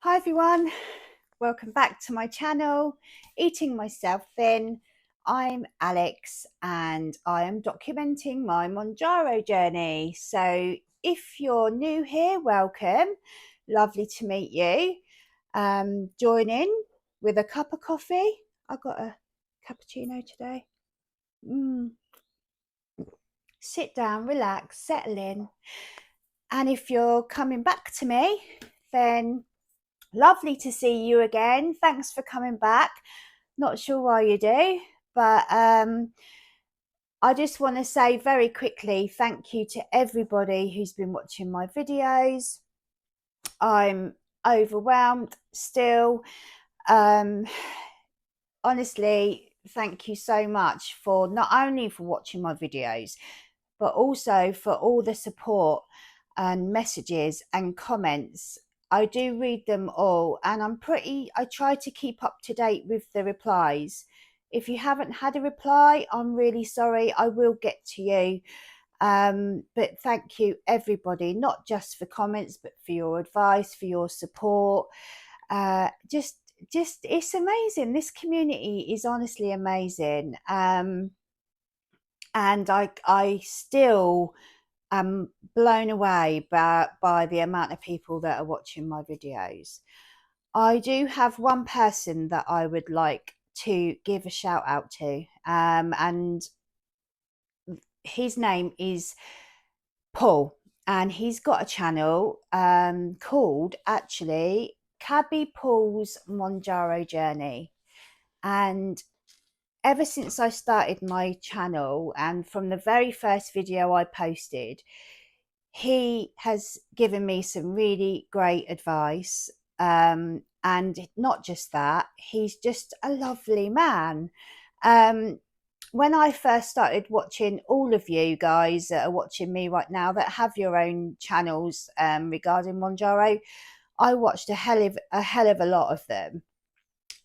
Hi everyone, welcome back to my channel, Eating Myself Thin. I'm Alex and I am documenting my Mounjaro journey. So if you're new here, welcome. Lovely to meet you. Join in with a cup of coffee. I got a cappuccino today. Sit down, relax, settle in. And if you're coming back to me, then lovely to see you again. Thanks for coming back. Not sure why you do, but I just want to say very quickly thank you to everybody who's been watching my videos. I'm overwhelmed still. Honestly, thank you so much for not only for watching my videos, but also for all the support and messages and comments. I do read them all, and I try to keep up to date with the replies. If you haven't had a reply, I'm really sorry. I will get to you. But thank you everybody, not just for comments, but for your advice, for your support. Just it's amazing. This community is honestly amazing. And I still am blown away by the amount of people that are watching my videos. I do have one person that I would like to give a shout out to, and his name is Paul, and he's got a channel called actually Cabbie Paul's Mounjaro Journey. And ever since I started my channel, and from the very first video I posted, he has given me some really great advice. And not just that, he's just a lovely man. When I first started watching, all of you guys that are watching me right now that have your own channels regarding Mounjaro, I watched a hell of a lot of them.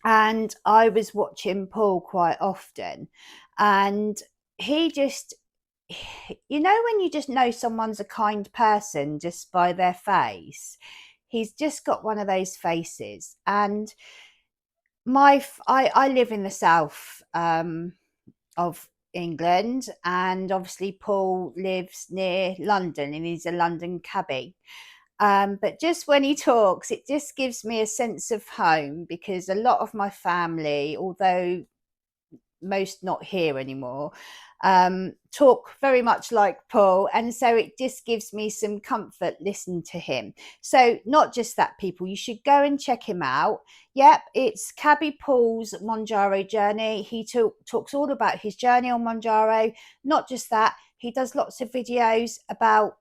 And I was watching Paul quite often, and he just, you know, when you just know someone's a kind person just by their face, he's just got one of those faces. And I live in the south of England, and obviously Paul lives near London and he's a London cabbie. But just when he talks, it just gives me a sense of home, because a lot of my family, although most not here anymore, talk very much like Paul, and so it just gives me some comfort listening to him. So not just that, people, you should go and check him out. Yep, it's Cabbie Paul's Mounjaro journey. He talks all about his journey on Mounjaro. Not just that, he does lots of videos about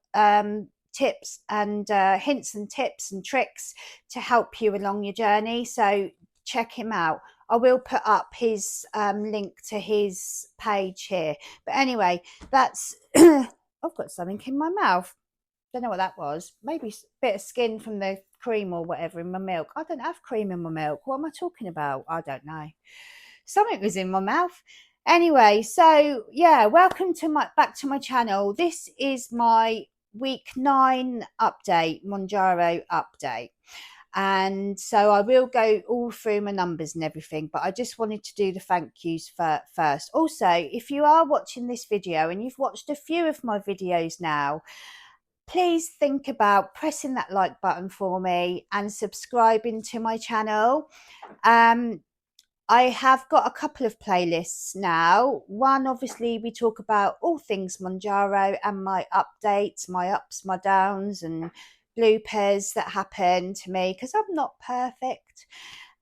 tips and hints and tips and tricks to help you along your journey. So check him out. I will put up his link to his page here. But anyway, that's I've got something in my mouth. Don't know what that was. Maybe a bit of skin from the cream or whatever in my milk. I don't have cream in my milk. What am I talking about? I don't know. Something was in my mouth. Anyway, so yeah, welcome to back to my channel. This is my week 9 update, Mounjaro update. And so I will go all through my numbers and everything, but I just wanted to do the thank yous first. Also, if you are watching this video and you've watched a few of my videos now, please think about pressing that like button for me and subscribing to my channel. I have got a couple of playlists now. One, obviously, we talk about all things Mounjaro and my updates, my ups, my downs, and bloopers that happen to me, because I'm not perfect.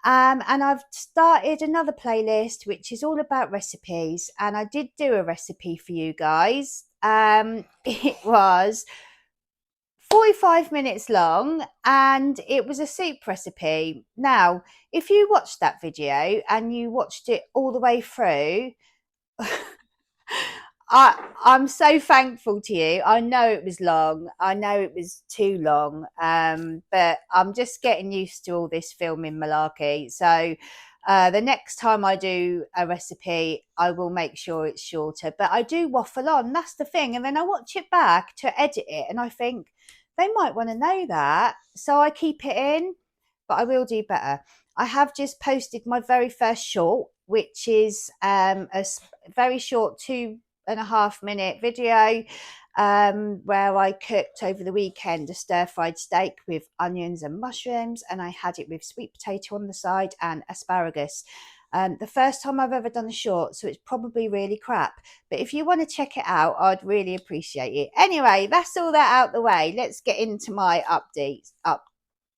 And I've started another playlist which is all about recipes, and I did do a recipe for you guys. It was 45 minutes long, and it was a soup recipe. Now, if you watched that video and you watched it all the way through, I'm so thankful to you. I know it was long. I know it was too long, but I'm just getting used to all this filming malarkey. So the next time I do a recipe, I will make sure it's shorter. But I do waffle on. That's the thing. And then I watch it back to edit it, and I think they might want to know that. So I keep it in. but I will do better. I have just posted my very first short, which is very short 2.5 minute video where I cooked over the weekend a stir-fried steak with onions and mushrooms, and I had it with sweet potato on the side and asparagus. The first time I've ever done a short, so it's probably really crap. But if you want to check it out, I'd really appreciate it. Anyway, that's all that out the way. Let's get into my updates.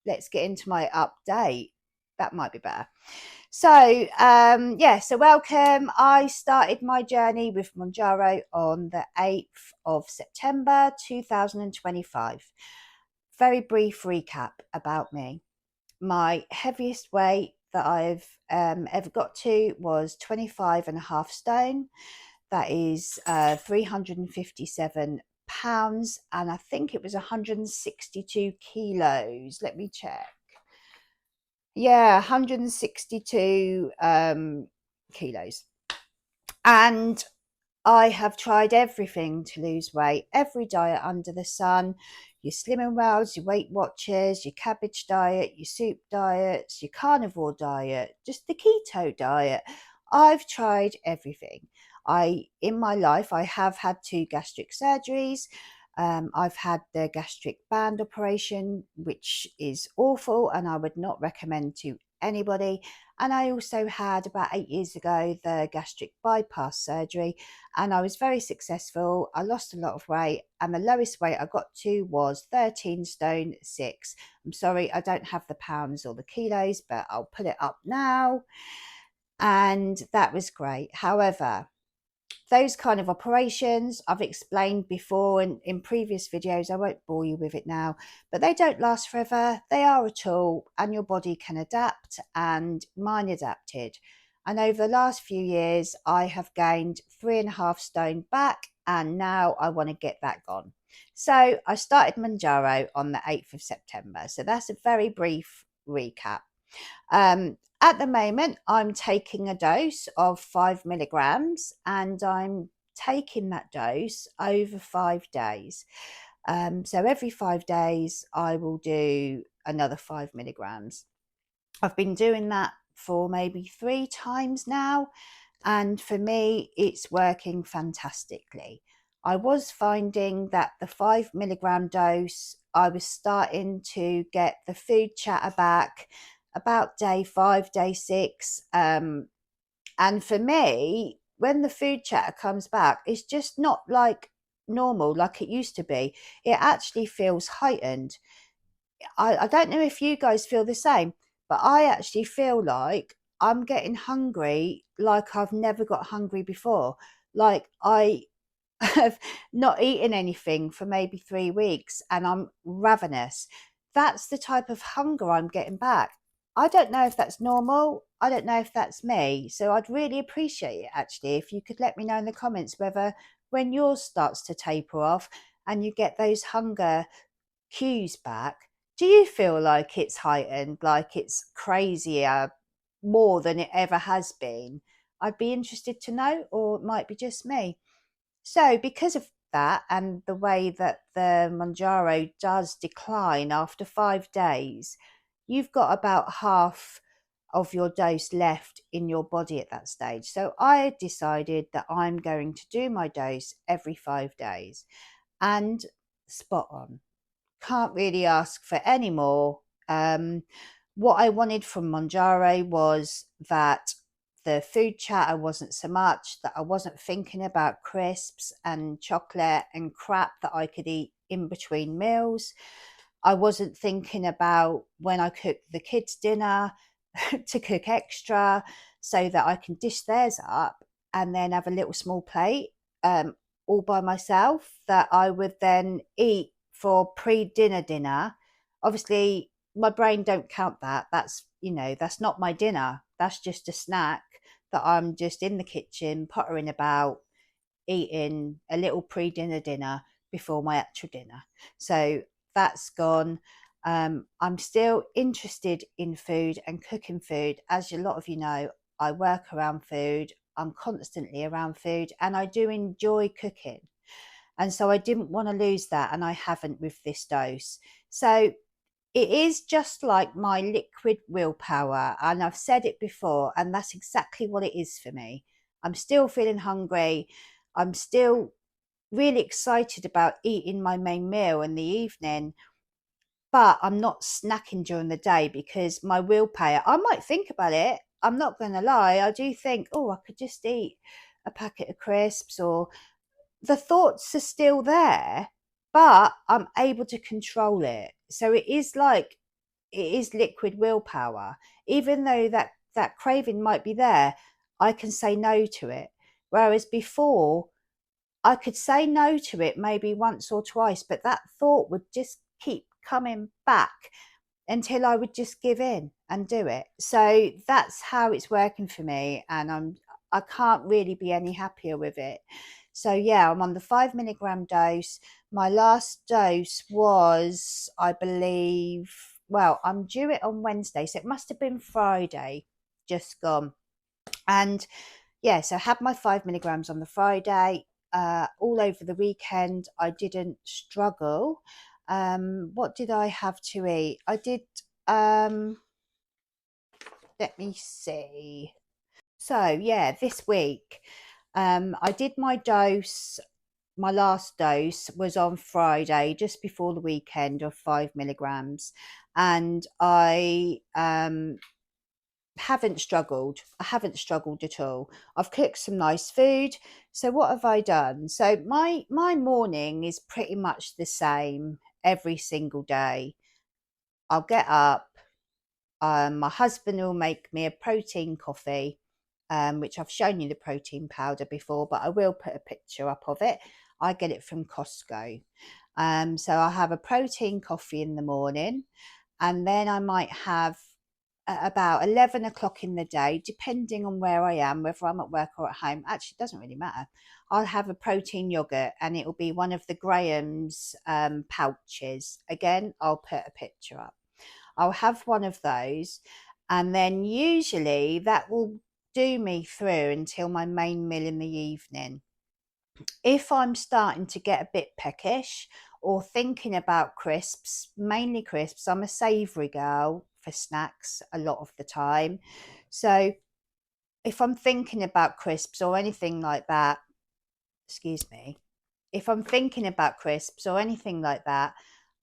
Let's get into my update. That might be better. So, so welcome. I started my journey with Mounjaro on the 8th of September 2025. Very brief recap about me. My heaviest weight that I've ever got to was 25.5 stone. That is 357 pounds, and I think it was 162 kilos. Let me check. Yeah, 162 kilos. And I have tried everything to lose weight, every diet under the sun, your Slimming Wells, your Weight Watchers, your cabbage diet, your soup diets, your carnivore diet, just the keto diet. I've tried everything. In my life, I have had 2 gastric surgeries. I've had the gastric band operation, which is awful and I would not recommend to anybody. And I also had, about 8 years ago, the gastric bypass surgery, and I was very successful. I lost a lot of weight, and the lowest weight I got to was 13 stone 6. I'm sorry, I don't have the pounds or the kilos, but I'll put it up now. And that was great. However, those kind of operations I've explained before in previous videos. I won't bore you with it now, but they don't last forever. They are a tool and your body can adapt, and mine adapted. And over the last few years, I have gained 3.5 stone back, and now I want to get that gone. So I started Mounjaro on the 8th of September. So that's a very brief recap. At the moment, I'm taking a dose of 5 milligrams, and I'm taking that dose over 5 days. So every 5 days, I will do another 5 milligrams. I've been doing that for maybe 3 times now, and for me, it's working fantastically. I was finding that the 5 milligram dose, I was starting to get the food chatter back about day 5, day 6. And for me, when the food chatter comes back, it's just not like normal, like it used to be. It actually feels heightened. I don't know if you guys feel the same, but I actually feel like I'm getting hungry like I've never got hungry before. Like I have not eaten anything for maybe 3 weeks and I'm ravenous. That's the type of hunger I'm getting back. I don't know if that's normal. I don't know if that's me. So I'd really appreciate it actually if you could let me know in the comments whether when yours starts to taper off and you get those hunger cues back, do you feel like it's heightened, like it's crazier, more than it ever has been? I'd be interested to know, or it might be just me. So because of that and the way that the Mounjaro does decline after 5 days, you've got about half of your dose left in your body at that stage. So I decided that I'm going to do my dose every 5 days, and spot on. Can't really ask for any more. What I wanted from Mounjaro was that the food chatter wasn't so much, that I wasn't thinking about crisps and chocolate and crap that I could eat in between meals. I wasn't thinking about when I cook the kids' dinner to cook extra so that I can dish theirs up and then have a little small plate all by myself that I would then eat for pre-dinner dinner. Obviously, my brain don't count that. That's, that's not my dinner. That's just a snack that I'm just in the kitchen pottering about, eating a little pre-dinner dinner before my actual dinner. So that's gone. I'm still interested in food and cooking food. As a lot of you know, I work around food. I'm constantly around food and I do enjoy cooking. And so I didn't want to lose that, and I haven't with this dose. So it is just like my liquid willpower. And I've said it before, and that's exactly what it is for me. I'm still feeling hungry. I'm still really excited about eating my main meal in the evening, but I'm not snacking during the day because my willpower, I might think about it. I'm not going to lie. I do think, oh, I could just eat a packet of crisps, or the thoughts are still there, but I'm able to control it. So it is like, it is liquid willpower. Even though that craving might be there, I can say no to it. Whereas before, I could say no to it maybe once or twice, but that thought would just keep coming back until I would just give in and do it. So that's how it's working for me, and I can't really be any happier with it. So yeah, I'm on the 5 milligram dose. My last dose was, I believe, well, I'm due it on Wednesday, so it must have been Friday, just gone. And yeah, so I had my 5 milligrams on the Friday. All over the weekend, I didn't struggle. What did I have to eat? I did, let me see. So yeah, this week, I did my dose. My last dose was on Friday, just before the weekend, of 5 milligrams. And I haven't struggled. I haven't struggled at all. I've cooked some nice food. So what have I done? So my morning is pretty much the same every single day. I'll get up. My husband will make me a protein coffee, which I've shown you the protein powder before, but I will put a picture up of it. I get it from Costco. So I have a protein coffee in the morning, and then I might have at about 11 o'clock in the day, depending on where I am, whether I'm at work or at home. Actually, it doesn't really matter. I'll have a protein yogurt, and it will be one of the Graham's pouches. Again, I'll put a picture up. I'll have one of those, and then usually that will do me through until my main meal in the evening. If I'm starting to get a bit peckish or thinking about crisps, mainly crisps, I'm a savoury girl for snacks a lot of the time. So if I'm thinking about crisps or anything like that, excuse me, if I'm thinking about crisps or anything like that,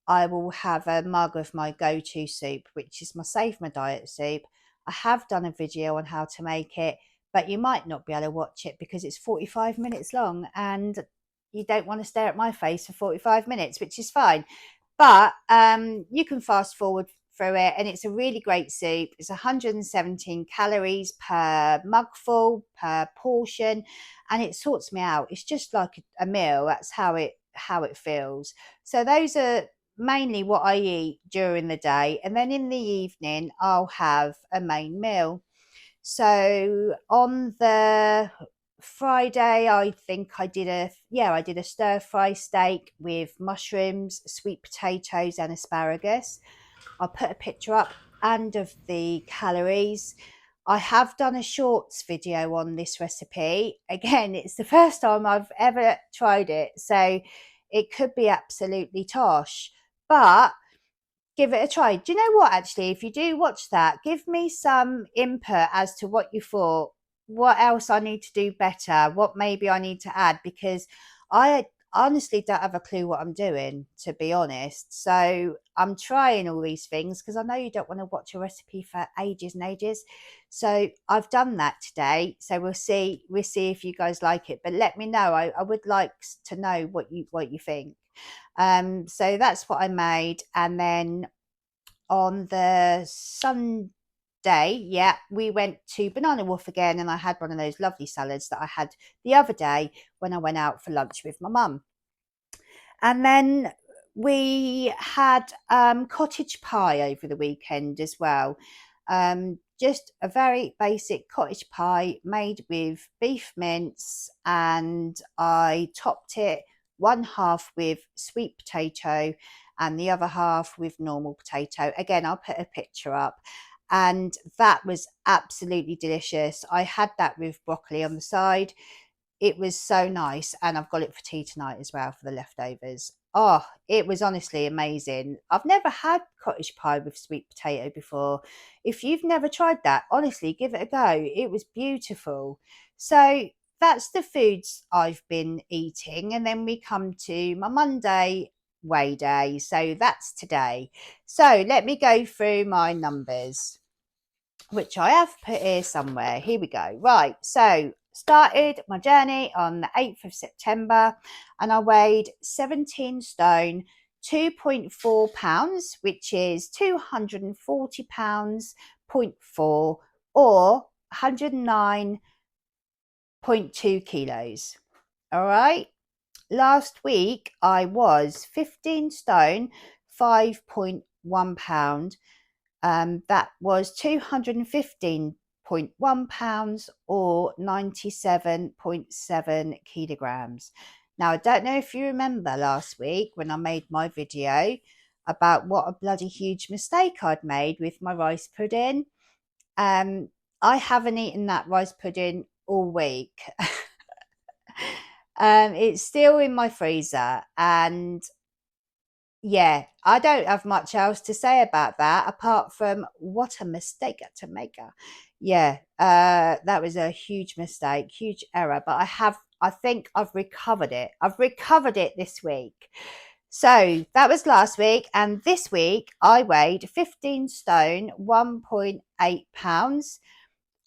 I will have a mug of my go-to soup, which is my Save My Diet soup. I have done a video on how to make it, but you might not be able to watch it because it's 45 minutes long, and you don't want to stare at my face for 45 minutes, which is fine. But you can fast forward through it, and it's a really great soup. It's 117 calories per mugful, per portion, and it sorts me out. It's just like a meal. That's how it feels. So those are mainly what I eat during the day, and then in the evening I'll have a main meal. So on the Friday, I think I did a stir fry steak with mushrooms, sweet potatoes, and asparagus. I'll put a picture up and of the calories. I have done a shorts video on this recipe. Again, it's the first time I've ever tried it, so it could be absolutely tosh, but give it a try. Do you know what, actually, if you do watch that, give me some input as to what you thought, what else I need to do better, what maybe I need to add, because I honestly don't have a clue what I'm doing, to be honest. So I'm trying all these things because I know you don't want to watch a recipe for ages and ages. So I've done that today. So we'll see if you guys like it. But let me know. I would like to know what you think. So that's what I made. And then on the Sunday, yeah, we went to Banana Wolf again, and I had one of those lovely salads that I had the other day when I went out for lunch with my mum. And then we had cottage pie over the weekend as well. Just a very basic cottage pie made with beef mince, and I topped it one half with sweet potato and the other half with normal potato. Again, I'll put a picture up. And that was absolutely delicious. I had that with broccoli on the side. It was so nice, and I've got it for tea tonight as well for the leftovers. Oh, it was honestly amazing. I've never had cottage pie with sweet potato before. If you've never tried that, honestly, give it a go. It was beautiful. So that's the foods I've been eating. And then we come to my Monday weigh day. So that's today. So let me go through my numbers, which I have put here somewhere. Here we go. Right. So started my journey on the 8th of September and I weighed 17 stone, 2.4 pounds, which is 240 pounds, 0.4 or 109.2 kilos. All right. Last week I was 15 stone, 5.1 pound. That was 215.1 pounds or 97.7 kilograms. Now, I don't know if you remember last week when I made my video about what a bloody huge mistake I'd made with my rice pudding. I haven't eaten that rice pudding all week. It's still in my freezer, and yeah, I don't have much else to say about that apart from what a mistake to make. Yeah, that was a huge mistake, huge error, but I think I've recovered it. I've recovered it this week. So that was last week, and this week I weighed 15 stone, 1.8 pounds,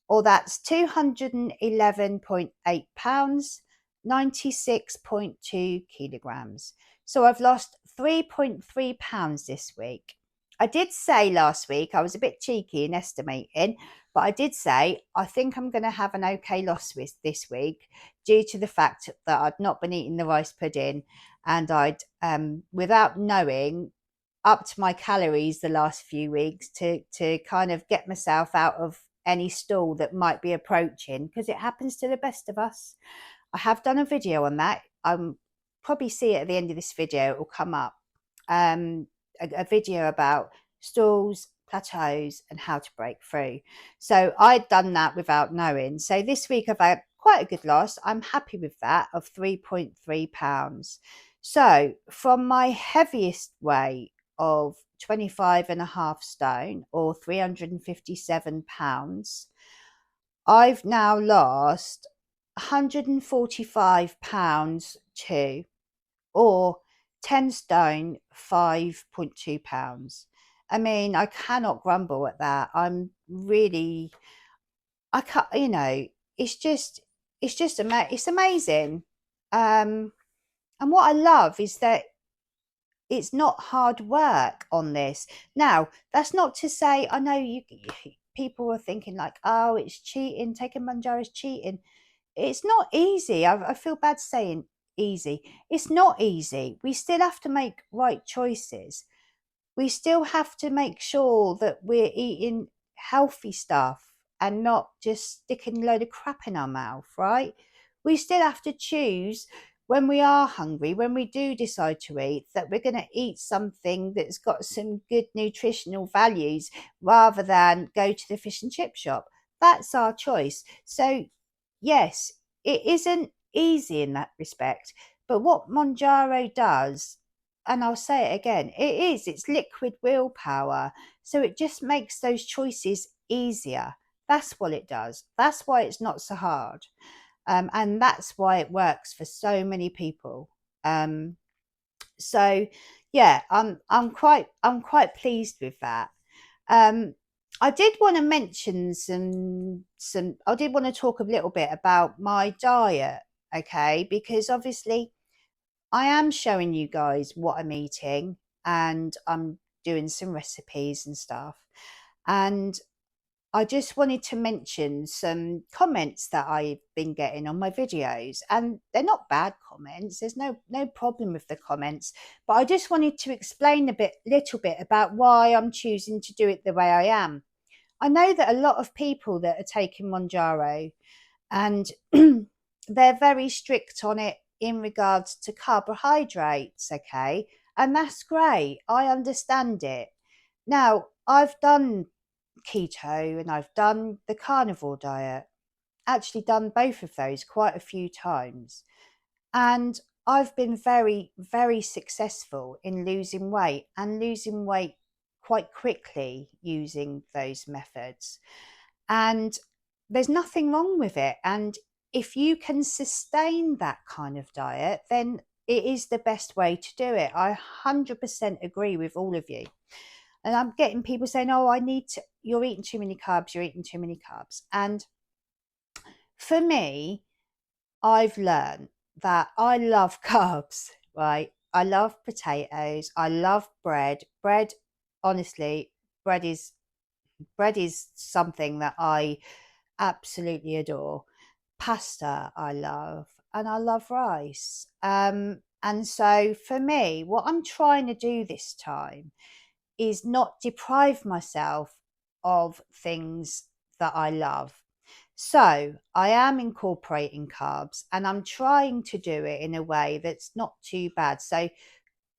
or that's 211.8 pounds, 96.2 kilograms. So I've lost 3.3 pounds this week. I did say last week I was a bit cheeky in estimating, but I did say I think I'm going to have an okay loss with this week due to the fact that I'd not been eating the rice pudding and I'd, without knowing, upped my calories the last few weeks to kind of get myself out of any stall that might be approaching, because it happens to the best of us. I have done a video on that. Probably see it at the end of this video. It will come up. A video about stalls, plateaus, and how to break through. So I'd done that without knowing. So this week I've had quite a good loss. I'm happy with that, of 3.3 pounds. So from my heaviest weight of 25.5 stone or 357 pounds, I've now lost 145 pounds too, or 10 stone, 5.2 pounds. I mean, I cannot grumble at that. I can't, it's amazing. And what I love is that it's not hard work on this. Now, that's not to say, I know people are thinking like, oh, it's cheating, taking Mounjaro is cheating. It's not easy. I feel bad saying easy. It's not easy. We still have to make right choices. We still have to make sure that we're eating healthy stuff and not just sticking a load of crap in our mouth, right? We still have to choose when we are hungry, when we do decide to eat, that we're going to eat something that's got some good nutritional values rather than go to the fish and chip shop. That's our choice. So, yes, it isn't easy in that respect. But what Mounjaro does, and I'll say it again, it's liquid willpower. So it just makes those choices easier. That's what it does. That's why it's not so hard. And that's why it works for so many people. So yeah, I'm quite pleased with that. I did want to mention I did want to talk a little bit about my diet, okay? Because obviously I am showing you guys what I'm eating and I'm doing some recipes and stuff. And I just wanted to mention some comments that I've been getting on my videos, and they're not bad comments. There's no problem with the comments, but I just wanted to explain little bit about why I'm choosing to do it the way I am. I know that a lot of people that are taking Mounjaro, and they're very strict on it in regards to carbohydrates, okay? And that's great. I understand it. Now, I've done keto and I've done the carnivore diet, actually done both of those quite a few times. And I've been very, very successful in losing weight, and losing weight quite quickly using those methods. And there's nothing wrong with it. And if you can sustain that kind of diet, then it is the best way to do it. I 100% agree with all of you. And I'm getting people saying, oh, you're eating too many carbs, you're eating too many carbs. And for me, I've learned that I love carbs, right? I love potatoes. I love bread. Bread, honestly, bread is something that I absolutely adore. Pasta, I love, and I love rice. And so for me, what I'm trying to do this time is not deprive myself of things that I love. So I am incorporating carbs, and I'm trying to do it in a way that's not too bad. So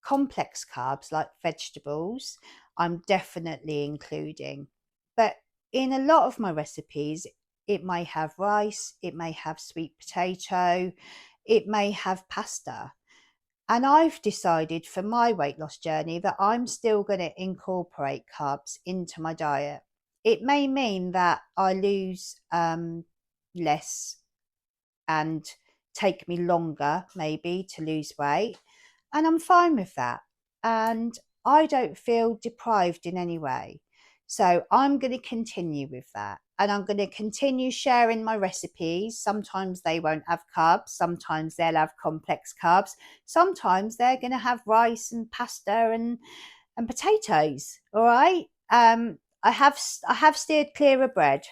complex carbs like vegetables, I'm definitely including. But in a lot of my recipes, it may have rice, it may have sweet potato, it may have pasta. And I've decided for my weight loss journey that I'm still going to incorporate carbs into my diet. It may mean that I lose less and take me longer, maybe, to lose weight. And I'm fine with that. And I don't feel deprived in any way. So I'm going to continue with that. And I'm going to continue sharing my recipes. Sometimes they won't have carbs. Sometimes they'll have complex carbs. Sometimes they're going to have rice and pasta and potatoes. All right. I have steered clear of bread,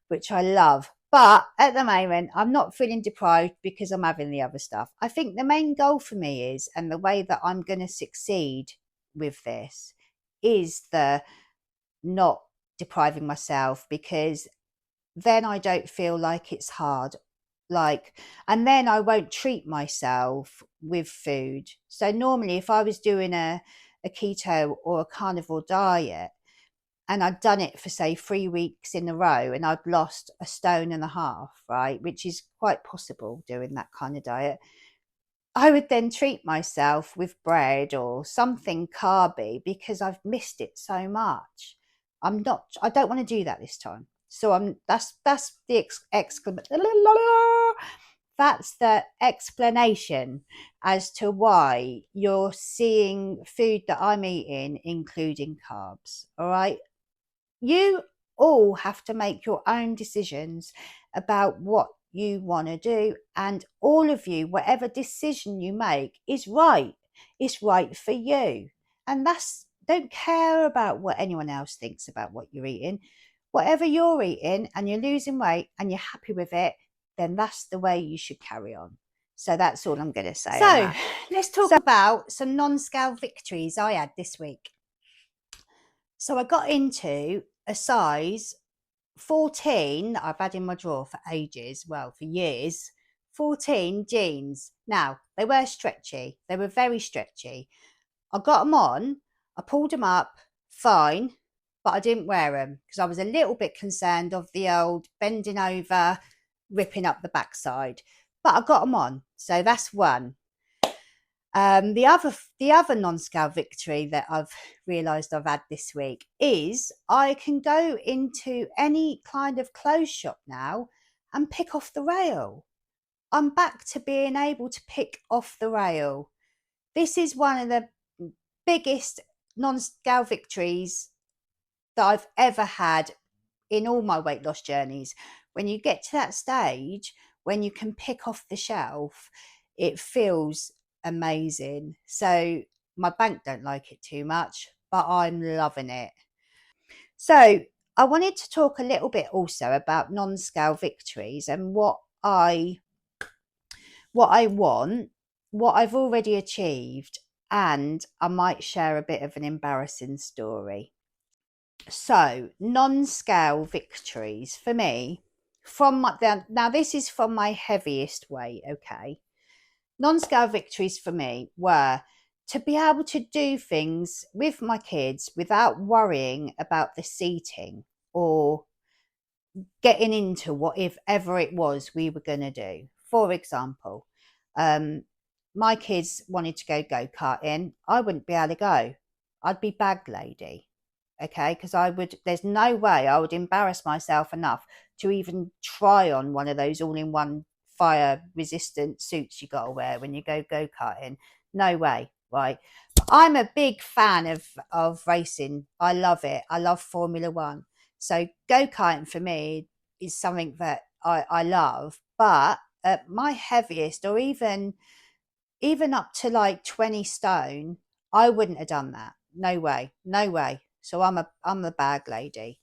which I love. But at the moment, I'm not feeling deprived because I'm having the other stuff. I think the main goal for me is, and the way that I'm going to succeed with this, is the not depriving myself, because then I don't feel like it's hard. And then I won't treat myself with food. So normally, if I was doing a keto or a carnivore diet, and I'd done it for, say, 3 weeks in a row, and I'd lost 1.5 stone, right, which is quite possible doing that kind of diet, I would then treat myself with bread or something carby because I've missed it so much. I don't want to do that this time. So that's the that's the explanation as to why you're seeing food that I'm eating including carbs. All right. You all have to make your own decisions about what you want to do. And all of you, whatever decision you make is right. It's right for you. And don't care about what anyone else thinks about what you're eating. Whatever you're eating and you're losing weight and you're happy with it, then that's the way you should carry on. So that's all I'm going to say. So let's talk about some non-scale victories I had this week. So I got into a size 14 that I've had in my drawer for ages, well, for years, 14 jeans. Now, they were stretchy. They were very stretchy. I got them on, I pulled them up, fine, but I didn't wear them because I was a little bit concerned of the old bending over, ripping up the backside. But I got them on, so that's one. The other non-scale victory that I've realised I've had this week is I can go into any kind of clothes shop now and pick off the rail. I'm back to being able to pick off the rail. This is one of the biggest non-scale victories that I've ever had in all my weight loss journeys. When you get to that stage, when you can pick off the shelf, it feels amazing. So my bank don't like it too much, but I'm loving it. So I wanted to talk a little bit also about non-scale victories and what I want, what I've already achieved, and I might share a bit of an embarrassing story. So non-scale victories for me, now this is from my heaviest weight, okay? Non-scale victories for me were to be able to do things with my kids without worrying about the seating or getting into whatever it was we were going to do. For example, my kids wanted to go-karting, I wouldn't be able to go. I'd be bag lady. Okay, because there's no way I would embarrass myself enough to even try on one of those all-in-one fire resistant suits you got to wear when you go-karting. No way, right? I'm a big fan of racing. I love it. I love Formula One. So go-karting for me is something that I love. But at my heaviest, or even up to like 20 stone, I wouldn't have done that. No way. No way. So I'm a bag lady.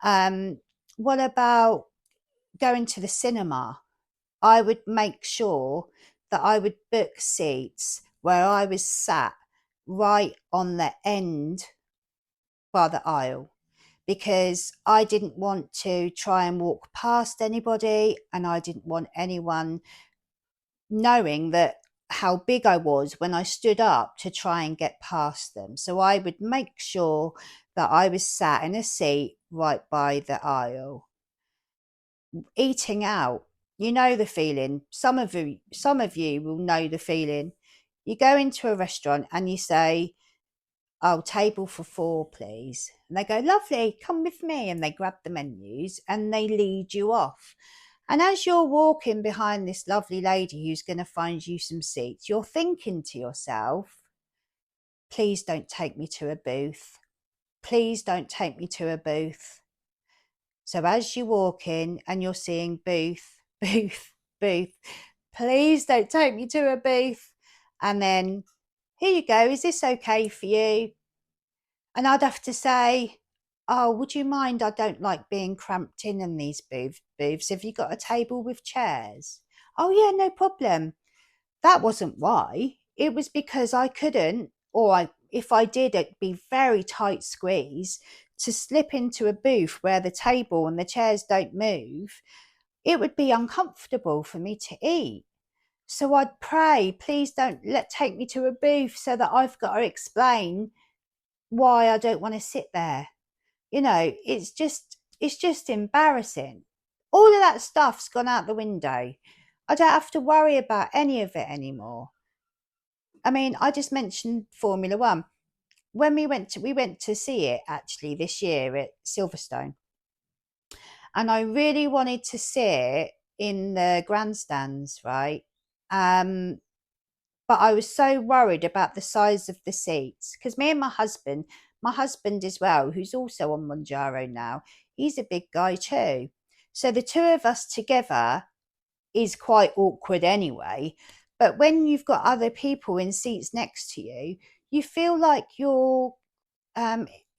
What about going to the cinema? I would make sure that I would book seats where I was sat right on the end by the aisle, because I didn't want to try and walk past anybody, and I didn't want anyone knowing that how big I was when I stood up to try and get past them. So I would make sure that I was sat in a seat right by the aisle. Eating out, you know the feeling. Some of you will know the feeling. You go into a restaurant and you say, "Oh, table for 4, please." And they go, "Lovely, come with me." And they grab the menus and they lead you off. And as you're walking behind this lovely lady who's going to find you some seats, you're thinking to yourself, "Please don't take me to a booth. Please don't take me to a booth." So as you walk in and you're seeing booth, booth, booth, "Please don't take me to a booth." And then, "Here you go. Is this okay for you?" And I'd have to say, "Oh, would you mind? I don't like being cramped in these booths. Have you got a table with chairs?" "Oh, yeah, no problem." That wasn't why. It was because I couldn't, if I did, it'd be very tight squeeze to slip into a booth where the table and the chairs don't move. It would be uncomfortable for me to eat. So I'd pray, "Please don't take me to a booth so that I've got to explain why I don't want to sit there." It's just embarrassing. All of that stuff's gone out the window. I don't have to worry about any of it anymore. I mean, I just mentioned Formula One. When we went to see it actually this year at Silverstone, and I really wanted to sit in the grandstands, right? But I was so worried about the size of the seats, because me and my husband as well, who's also on Mounjaro now, he's a big guy too. So the two of us together is quite awkward anyway. But when you've got other people in seats next to you, you feel like you're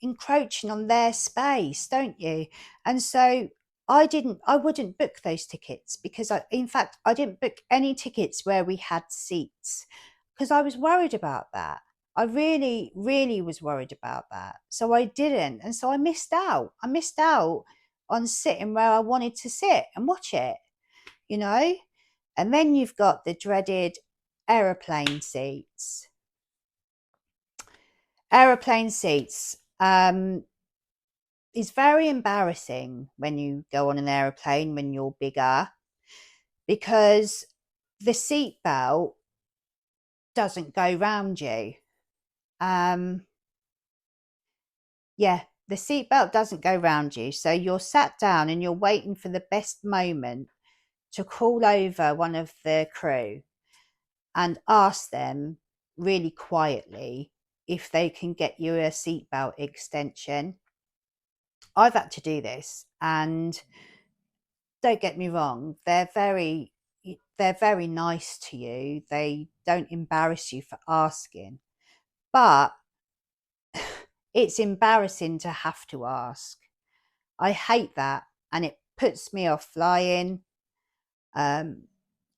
encroaching on their space, don't you? And so I wouldn't book those tickets, because in fact, I didn't book any tickets where we had seats, because I was worried about that. I really, really was worried about that. So I didn't. And so I missed out. I missed out on sitting where I wanted to sit and watch it, you know? And then you've got the dreaded aeroplane seats. Aeroplane seats is very embarrassing when you go on an aeroplane when you're bigger, because the seat belt doesn't go round you. Yeah, the seat belt doesn't go round you. So you're sat down and you're waiting for the best moment to call over one of the crew and ask them really quietly if they can get you a seatbelt extension. I've had to do this, and don't get me wrong, they're very nice to you. They don't embarrass you for asking, but it's embarrassing to have to ask. I hate that, and it puts me off flying.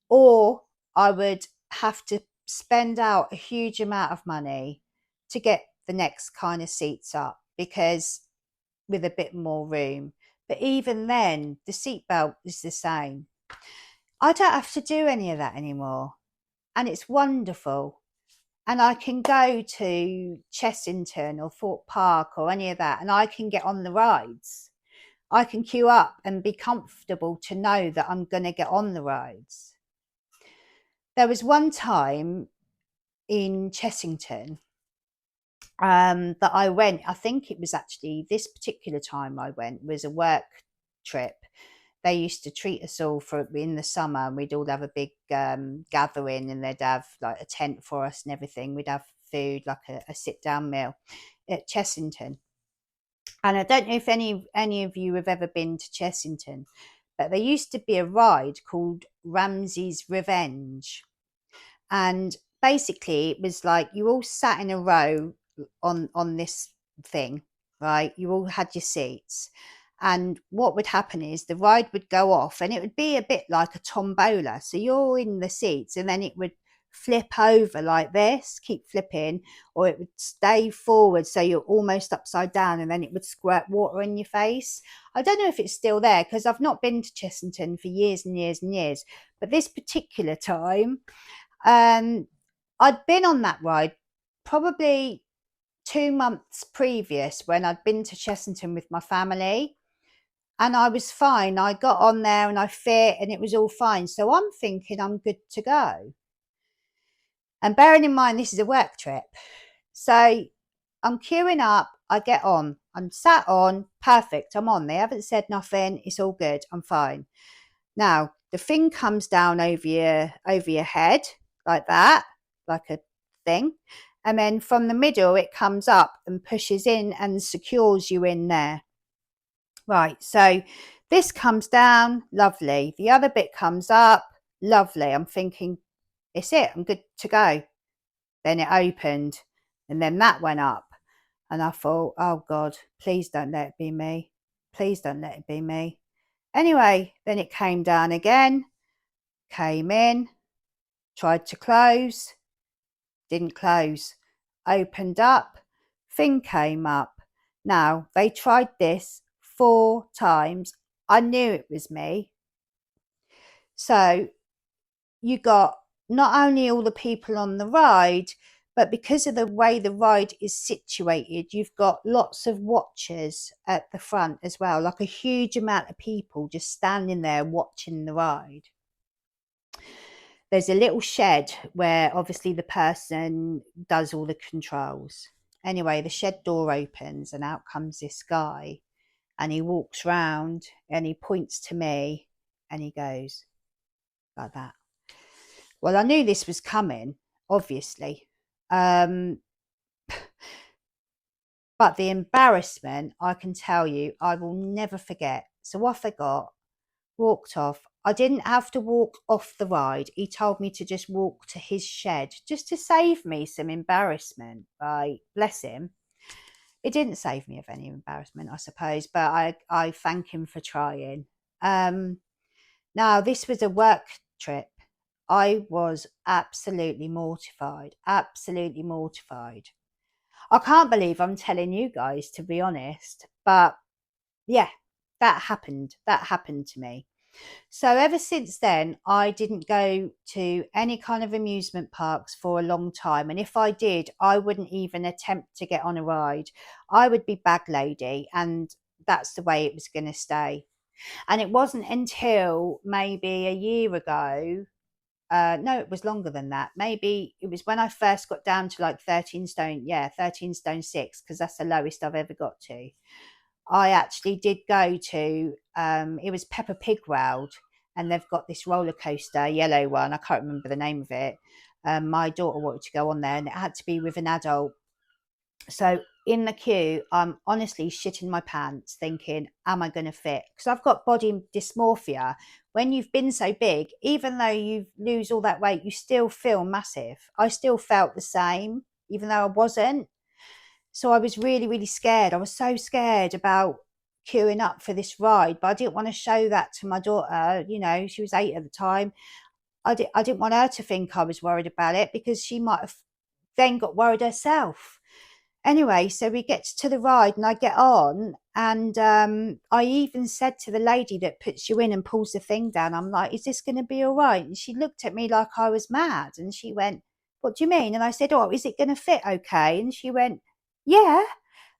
Or I would have to spend out a huge amount of money to get the next kind of seats up, because with a bit more room. But even then, the seatbelt is the same. I don't have to do any of that anymore, and it's wonderful. And I can go to Chessington or Thorpe Park or any of that, and I can get on the rides. I can queue up and be comfortable to know that I'm going to get on the rides. There was one time in Chessington that I went. I think it was actually this particular time I went was a work trip. They used to treat us all for in the summer, and we'd all have a big gathering, and they'd have like a tent for us and everything. We'd have food, like a sit down meal at Chessington. And I don't know if any of you have ever been to Chessington, but there used to be a ride called Ramsay's Revenge. And basically it was like you all sat in a row on this thing, right? You all had your seats, and what would happen is the ride would go off, and it would be a bit like a tombola. So you're in the seats, and then it would flip over like this, keep flipping, or it would stay forward so you're almost upside down, and then it would squirt water in your face. I don't know if it's still there because I've not been to Chessington for years and years and years, but this particular time I'd been on that ride probably 2 months previous when I'd been to Chessington with my family, and I was fine. I got on there and I fit and it was all fine. So I'm thinking I'm good to go. And bearing in mind, this is a work trip. So I'm queuing up. I get on. I'm sat on. Perfect. I'm on. They haven't said nothing. It's all good. I'm fine. Now, the thing comes down over your head like that, like a thing. And then from the middle, it comes up and pushes in and secures you in there. Right, so this comes down, lovely. The other bit comes up, lovely. I'm thinking, it's it, I'm good to go. Then it opened, and then that went up. And I thought, oh God, please don't let it be me. Please don't let it be me. Anyway, then it came down again, came in, tried to close, didn't close, opened up, thing came up. Now, they tried this 4 times. I knew it was me. So you got not only all the people on the ride, but because of the way the ride is situated, you've got lots of watchers at the front as well, like a huge amount of people just standing there watching the ride. There's a little shed where obviously the person does all the controls. Anyway, the shed door opens and out comes this guy, and he walks round and he points to me and he goes like that. Well, I knew this was coming, obviously. But the embarrassment, I can tell you, I will never forget. So off I got, walked off. I didn't have to walk off the ride. He told me to just walk to his shed just to save me some embarrassment. Right? Bless him. It didn't save me of any embarrassment, I suppose, but I thank him for trying. Now, this was a work trip. I was absolutely mortified, absolutely mortified. I can't believe I'm telling you guys, to be honest, but yeah, that happened. That happened to me. So ever since then, I didn't go to any kind of amusement parks for a long time. And if I did, I wouldn't even attempt to get on a ride. I would be bag lady, and that's the way it was going to stay. And it wasn't until maybe a year ago, no, it was longer than that. Maybe it was when I first got down to like 13 stone, 13 stone 6, because that's the lowest I've ever got to. I actually did go to, it was Peppa Pig World, and they've got this roller coaster, yellow one. I can't remember the name of it. My daughter wanted to go on there, and it had to be with an adult. So in the queue, I'm honestly shitting my pants thinking, am I going to fit? Because I've got body dysmorphia. When you've been so big, even though you lose all that weight, you still feel massive. I still felt the same, even though I wasn't. So I was really, really scared. I was so scared about queuing up for this ride, but I didn't want to show that to my daughter. You know, she was 8 at the time. I didn't want her to think I was worried about it, because she might have then got worried herself. Anyway, so we get to the ride and I get on, and I even said to the lady that puts you in and pulls the thing down, I'm like, is this going to be all right? And she looked at me like I was mad, and she went, what do you mean? And I said, oh, is it going to fit okay? And she went, yeah.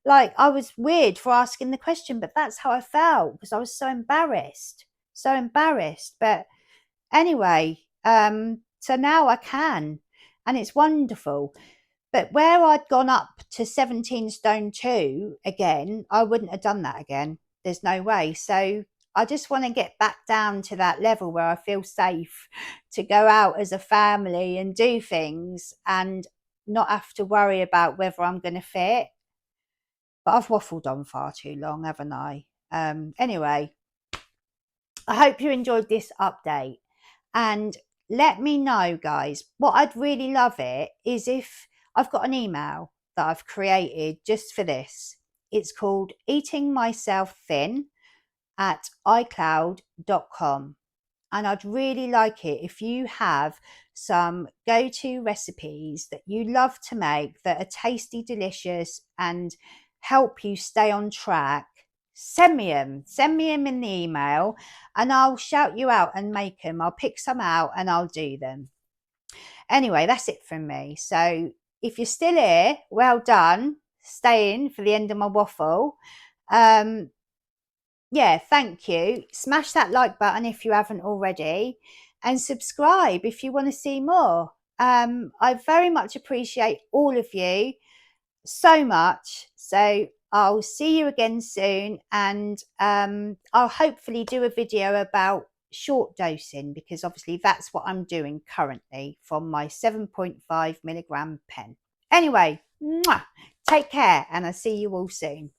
Like, I was weird for asking the question, but that's how I felt, because I was so embarrassed. But anyway, so now I can. and it's wonderful. But where I'd gone up to 17 stone 2 again, I wouldn't have done that again. There's no way. So I just want to get back down to that level where I feel safe to go out as a family and do things and not have to worry about whether I'm going to fit. But I've waffled on far too long, haven't I? Anyway, I hope you enjoyed this update, and let me know, guys. What I'd really love it is if I've got an email that I've created just for this. It's called Eating Myself Thin at iCloud.com. And I'd really like it if you have some go-to recipes that you love to make that are tasty, delicious, and help you stay on track. Send me them in the email, and I'll shout you out and make them. I'll pick some out and I'll do them. Anyway, that's it from me. So if you're still here, well done, staying for the end of my waffle. Yeah, thank you. Smash that like button if you haven't already, and subscribe if you want to see more. I very much appreciate all of you so much. So I'll see you again soon, and I'll hopefully do a video about short dosing, because obviously that's what I'm doing currently from my 7.5 milligram pen. Anyway, take care, and I'll see you all soon.